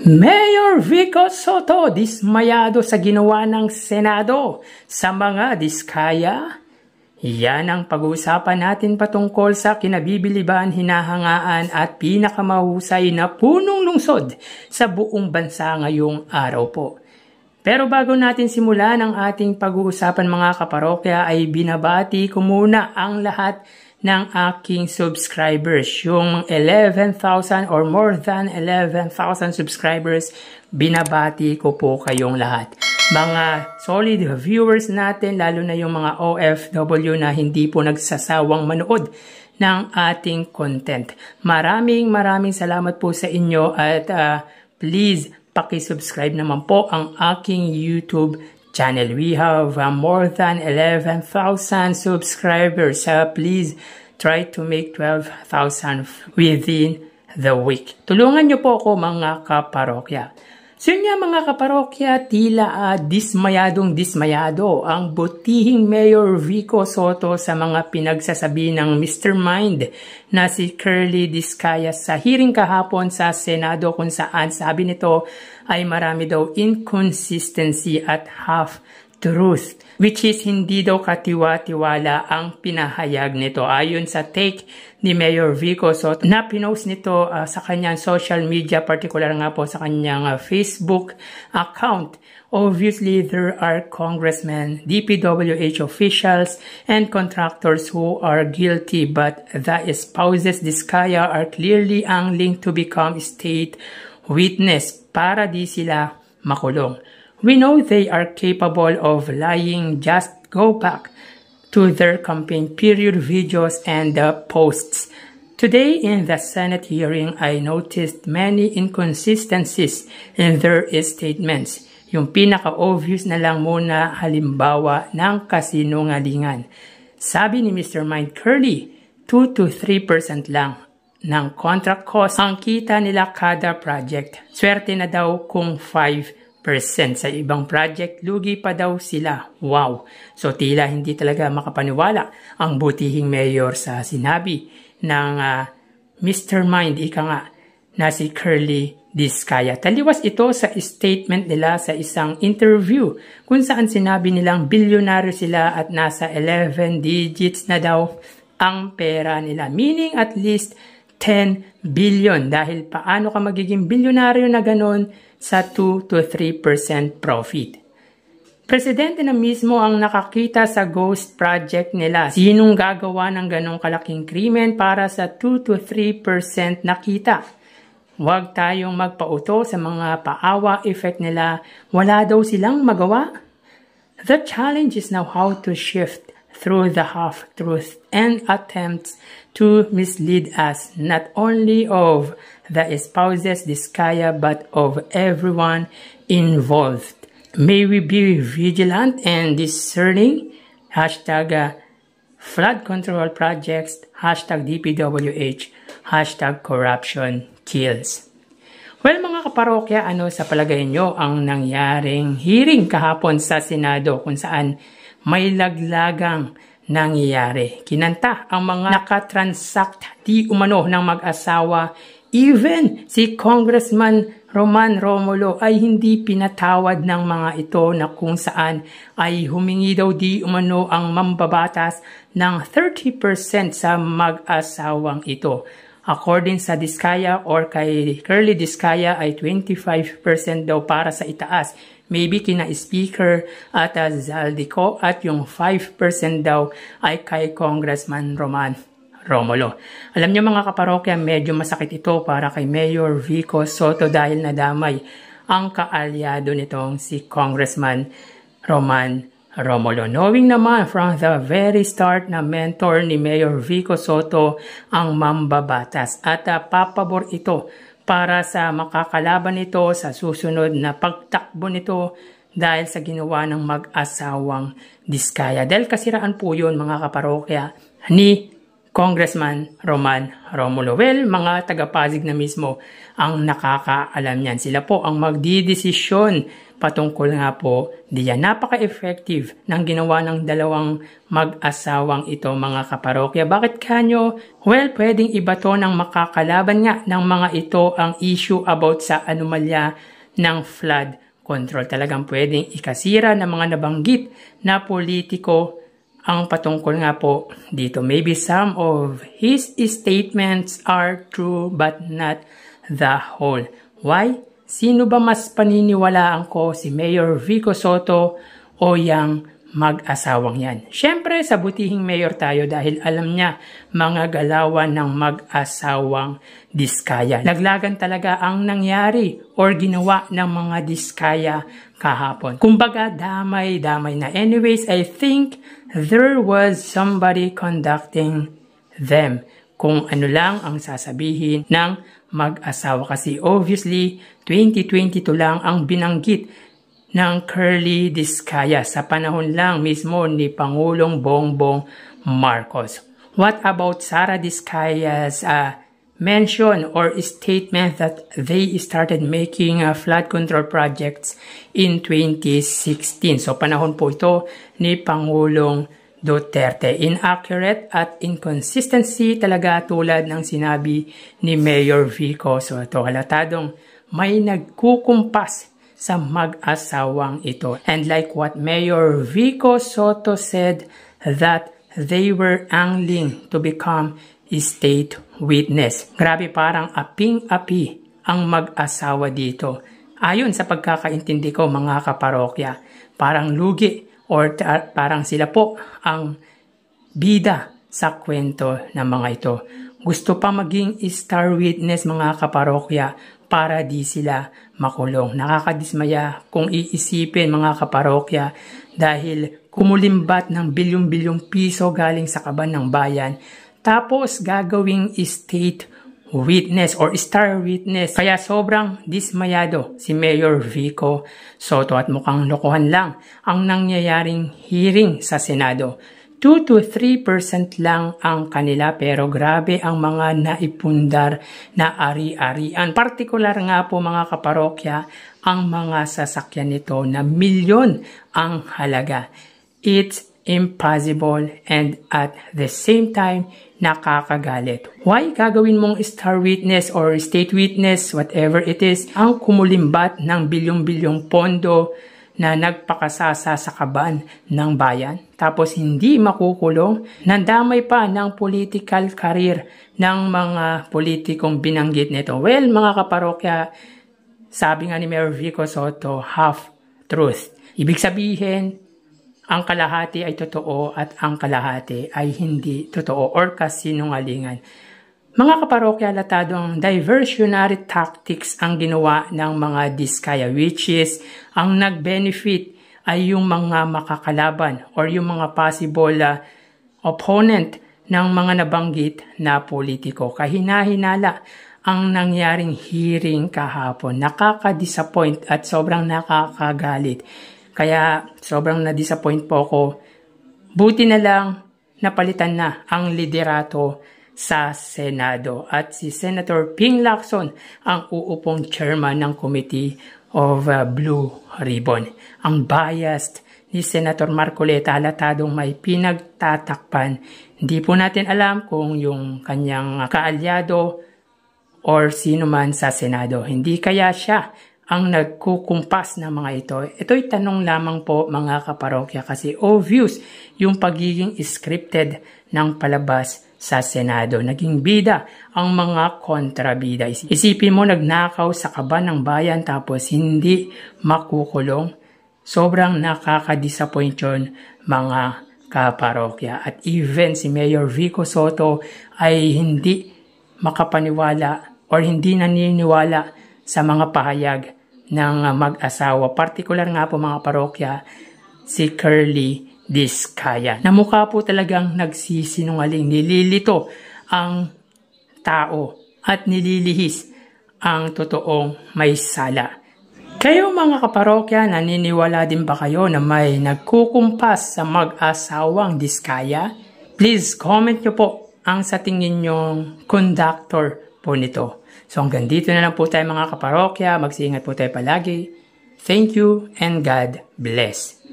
Mayor Vico Soto dismayado sa ginawa ng Senado sa mga diskaya. Yan ang pag-uusapan natin patungkol sa kinabibiliban, hinahangaan at pinakamahusay na punong lungsod sa buong bansa ngayong araw po. Pero bago natin simulan ang ating pag-uusapan mga kaparokya ay binabati ko muna ang lahat ng aking subscribers. Yung 11,000 or more than 11,000 subscribers, binabati ko po kayong lahat. Mga solid viewers natin, lalo na yung mga OFW na hindi po nagsasawang manood ng ating content. Maraming salamat po sa inyo at please paki-subscribe naman po ang aking YouTube channel. We have more than 11,000 subscribers. Please try to make 12,000 within the week. Tulungan niyo po ako mga kaparokya. So yun nga mga kaparokya, tila dismayado ang butihing Mayor Vico Soto sa mga pinagsasabi ng Mr. Mind na si Curly Discaya sa hearing kahapon sa Senado kung saan sabi nito ay marami daw inconsistency at half-truth, which is hindi daw katiwa-tiwala ang pinahayag nito. Ayon sa take ni Mayor Vico Soto na pinost nito sa kanyang social media, particular nga po sa kanyang Facebook account. Obviously, there are congressmen, DPWH officials, and contractors who are guilty, but the spouses Discaya are clearly angling to become state witness para di sila makulong. We know they are capable of lying. Just go back to their campaign period videos and posts. Today in the Senate hearing, I noticed many inconsistencies in their statements. Yung pinaka-obvious na lang muna halimbawa ng kasinungalingan. Sabi ni Mr. Mind Curly, 2 to 3% lang ng contract cost ang kita nila kada project. Swerte na daw kung 5%. Sa ibang project, lugi pa daw sila. Wow! So tila hindi talaga makapaniwala ang butihing mayor sa sinabi ng Mr. Mind, ika nga, na si Curly Discaya. Taliwas ito sa statement nila sa isang interview kung saan sinabi nilang bilyonaryo sila at nasa 11 digits na daw ang pera nila. Meaning at least 10 billion. Dahil paano ka magiging bilyonaryo na ganon sa 2 to 3% profit. Presidente na mismo ang nakakita sa ghost project nila. Sinong gagawa ng ganong kalaking krimen para sa 2 to 3% na kita? Huwag tayong magpauto sa mga paawa effect nila. Wala daw silang magawa. The challenge is now how to shift through the half-truth and attempts to mislead us, not only of the spouses Discaya but of everyone involved. May we be vigilant and discerning. Hashtag flood control projects, hashtag DPWH, hashtag corruption kills. Well mga kaparokya, ano sa palagay nyo ang nangyaring hearing kahapon sa Senado kung saan may laglagang nangyayari? Kinanta ang mga nakatransact di umano ng mag-asawa. Even si Congressman Roman Romulo ay hindi pinatawad ng mga ito na kung saan ay humingi daw di umano ang mambabatas ng 30% sa mag-asawang ito. According sa Discaya or kay Curly Discaya ay 25% daw para sa itaas. Maybe kina Speaker at Zaldico at yung 5% daw ay kay Congressman Roman Romulo. Alam niyo mga kaparokya, medyo masakit ito para kay Mayor Vico Soto dahil nadamay ang kaalyado nitong si Congressman Roman Romulo. Knowing naman from the very start na mentor ni Mayor Vico Soto ang mambabatas at papabor ito para sa makakalaban nito sa susunod na pagtakbo nito dahil sa ginawa ng mag-asawang Discaya. Dahil kasiraan po yun mga kaparokya ni Congressman Roman Romulo. Well, mga taga-Pasig na mismo ang nakakaalam niyan. Sila po ang magdidesisyon patungkol nga po diyan. Napaka-effective ng ginawa ng dalawang mag-asawang ito, mga kaparokya. Bakit kanyo? Well, pwedeng iba to ng makakalaban nga ng mga ito ang issue about sa anomalya ng flood control. Talagang pwedeng ikasira ng mga nabanggit na politiko ang patungkol nga po dito. Maybe some of his statements are true but not the whole. Why? Sino ba mas paniniwalaan ko, si Mayor Vico Sotto o yang mag-asawang yan? Siyempre, sa butihing mayor tayo dahil alam niya mga galawan ng mag-asawang Diskaya. Laglagan talaga ang nangyari or ginawa ng mga Diskaya kahapon. Kumbaga, damay-damay na. Anyways, I think there was somebody conducting them. Kung ano lang ang sasabihin ng mag-asawa. Kasi obviously, 2022 lang ang binanggit ng Curly Diskaya sa panahon lang mismo ni Pangulong Bongbong Marcos. What about Sara Diskaya's mention or statement that they started making flood control projects in 2016? So panahon po ito ni Pangulong Duterte. Inaccurate at inconsistency talaga tulad ng sinabi ni Mayor Vico Sotto. Halatadong may nagkukumpas sa mag-asawang ito. And like what Mayor Vico Sotto said, that they were angling to become state witness. Grabe, parang aping-api ang mag-asawa dito. Ayon sa pagkakaintindi ko, mga kaparokya, parang lugi or parang sila po ang bida sa kwento ng mga ito. Gusto pa maging star witness, mga kaparokya, para di sila makulong. Nakakadismaya kung iisipin, mga kaparokya, dahil kumulimbat ng bilyong-bilyong piso galing sa kaban ng bayan, tapos gagawing state witness or star witness. Kaya sobrang dismayado si Mayor Vico Sotto at mukhang lokohan lang ang nangyayaring hearing sa Senado. 2 to 3% lang ang kanila pero grabe ang mga naipundar na ari-arian. Partikular nga po, mga kaparokya, ang mga sasakyan nito na milyon ang halaga. It's impossible and at the same time nakakagalit. Why gagawin mong star witness or state witness, whatever it is, ang kumulimbat ng bilyong-bilyong pondo na nagpakasasa sa kaban ng bayan, tapos hindi makukulong, nandamay pa ng political career ng mga politikong binanggit nito? Well, mga kaparokya, sabi nga ni Mayor Vico Sotto, half truth. Ibig sabihin, ang kalahati ay totoo at ang kalahati ay hindi totoo or kasinungalingan. Mga kaparokya, latadong diversionary tactics ang ginawa ng mga Diskaya, which is ang nag-benefit ay yung mga makakalaban or yung mga possible opponent ng mga nabanggit na politiko. Kahina-hinala ang nangyaring hearing kahapon. Nakaka-disappoint at sobrang nakakagalit. Kaya sobrang na-disappoint po ako. Buti na lang napalitan na ang liderato sa Senado at si Senator Ping Lacson ang uupong chairman ng Committee of Blue Ribbon. Ang biased ni Senator Marcoleta, halatadong may pinagtatakpan. Hindi po natin alam kung yung kanyang kaalyado or sino man sa Senado. Hindi kaya siya ang nagkukumpas ng mga ito. Ito'y tanong lamang po, mga kaparokya, kasi obvious yung pagiging scripted ng palabas sa Senado. Naging bida ang mga kontrabida. Isipin mo, nagnakaw sa kaban ng bayan tapos hindi makukulong. Sobrang nakaka-disappoint yun, mga kaparokya. At even si Mayor Vico Sotto ay hindi makapaniwala or hindi naniniwala sa mga pahayag ng mag-asawa. Partikular nga po, mga parokya, si Curly Diskaya. Na mukha po talagang nagsisinungaling. Nililito ang tao at nililihis ang totoong may sala. Kayo, mga kaparokya, naniniwala din ba kayo na may nagkukumpas sa mag-asawang Diskaya? Please comment nyo po ang sa tingin nyong conductor po nito. So hanggang dito na lang po tayo mga kaparokya. Mag-iingat po tayo palagi. Thank you and God bless.